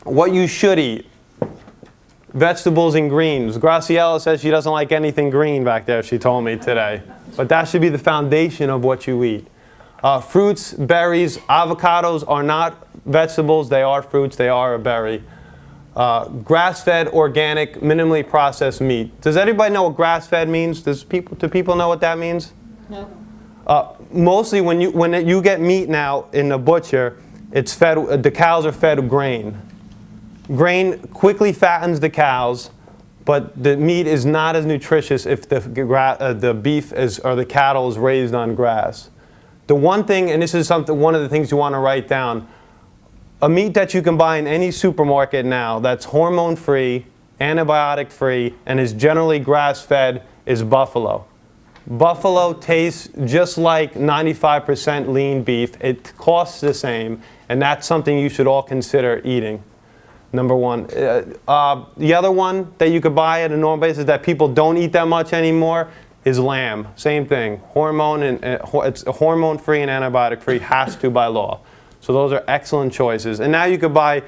What you should eat. Vegetables and greens. Graciela says she doesn't like anything green back there, she told me today. But that should be the foundation of what you eat. Fruits, berries, avocados are not vegetables, they are fruits, they are a berry. Grass-fed, organic, minimally processed meat. Does anybody know what grass-fed means? Do people know what that means? No. Mostly when you get meat now in the butcher, it's fed. The cows are fed grain. Grain quickly fattens the cows, but the meat is not as nutritious if the beef or the cattle is raised on grass. The one thing, and this is one of the things you want to write down, a meat that you can buy in any supermarket now that's hormone-free, antibiotic-free, and is generally grass-fed is buffalo. Buffalo tastes just like 95% lean beef. It costs the same, and that's something you should all consider eating. Number one. The other one that you could buy at a normal basis that people don't eat that much anymore is lamb. Same thing. It's hormone-free and antibiotic-free, has to by law. So those are excellent choices. And now you could buy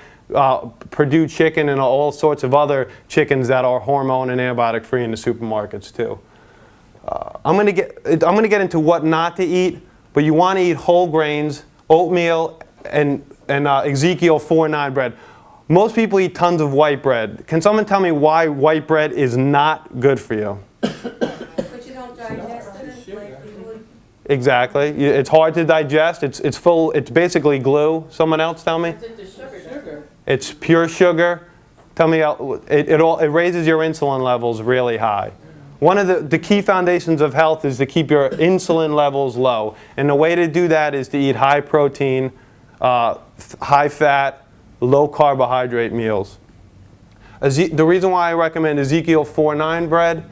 Purdue chicken and all sorts of other chickens that are hormone and antibiotic-free in the supermarkets too. I'm going to get into what not to eat, but you want to eat whole grains, oatmeal, and Ezekiel 4:9 bread. Most people eat tons of white bread. Can someone tell me why white bread is not good for you? But you don't digest it like you would. Exactly. It's hard to digest. It's full. It's basically glue. Someone else tell me. It's the sugar. It's pure sugar. Tell me. It raises your insulin levels really high. One of the key foundations of health is to keep your insulin levels low. And the way to do that is to eat high protein, high fat, low carbohydrate meals. The reason why I recommend Ezekiel 4:9 bread,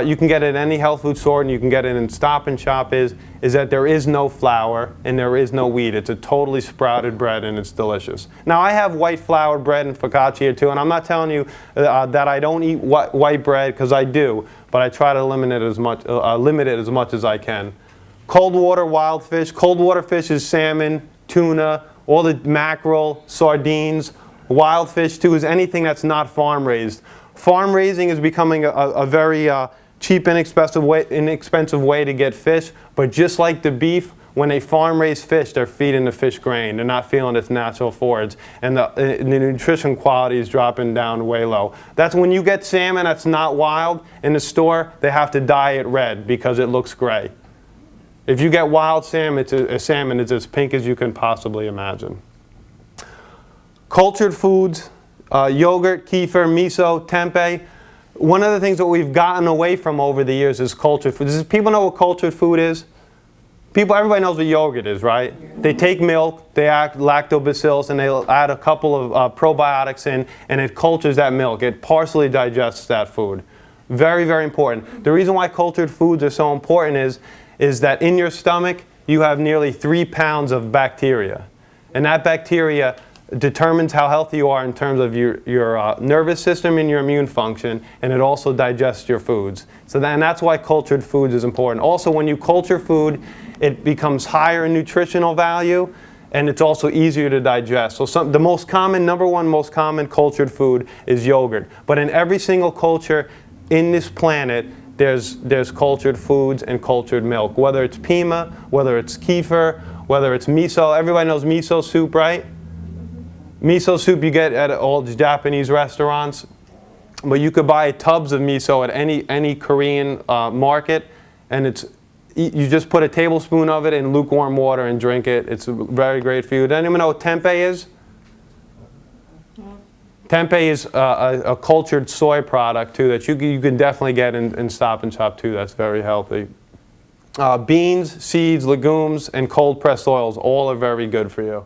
you can get it at any health food store and you can get it in Stop and Shop, is that there is no flour and there is no wheat. It's a totally sprouted bread and it's delicious. Now I have white flour bread and focaccia here too, and I'm not telling you that I don't eat white bread, because I do, but I try to limit it as much as I can. Cold water wild fish. Cold water fish is salmon, tuna, all the mackerel, sardines. Wild fish too is anything that's not farm raised. Farm raising is becoming a very cheap, inexpensive way to get fish, but just like the beef, when they farm raise fish, they're feeding the fish grain. They're not feeding its natural forage, and the nutrition quality is dropping down way low. That's when you get salmon that's not wild in the store, they have to dye it red because it looks gray. If you get wild salmon, it's as pink as you can possibly imagine. Cultured foods, yogurt, kefir, miso, tempeh. One of the things that we've gotten away from over the years is cultured food. Does people know what cultured food is? Everybody knows what yogurt is, right? They take milk, they add lactobacillus, and they add a couple of probiotics in, and it cultures that milk. It partially digests that food. Very, very important. The reason why cultured foods are so important is that in your stomach, you have nearly 3 pounds of bacteria. And that bacteria determines how healthy you are in terms of your nervous system and your immune function, and it also digests your foods. And that's why cultured foods is important. Also, when you culture food, it becomes higher in nutritional value, and it's also easier to digest. So the number one most common cultured food is yogurt. But in every single culture in this planet, there's cultured foods and cultured milk. Whether it's pima, whether it's kefir, whether it's miso. Everybody knows miso soup, right? Miso soup you get at all the Japanese restaurants. But you could buy tubs of miso at any Korean market, and you just put a tablespoon of it in lukewarm water and drink it. It's very great for you. Does anyone know what tempeh is? Tempeh is a cultured soy product too that you can definitely get in Stop and Shop too. That's very healthy. Beans, seeds, legumes, and cold pressed oils all are very good for you.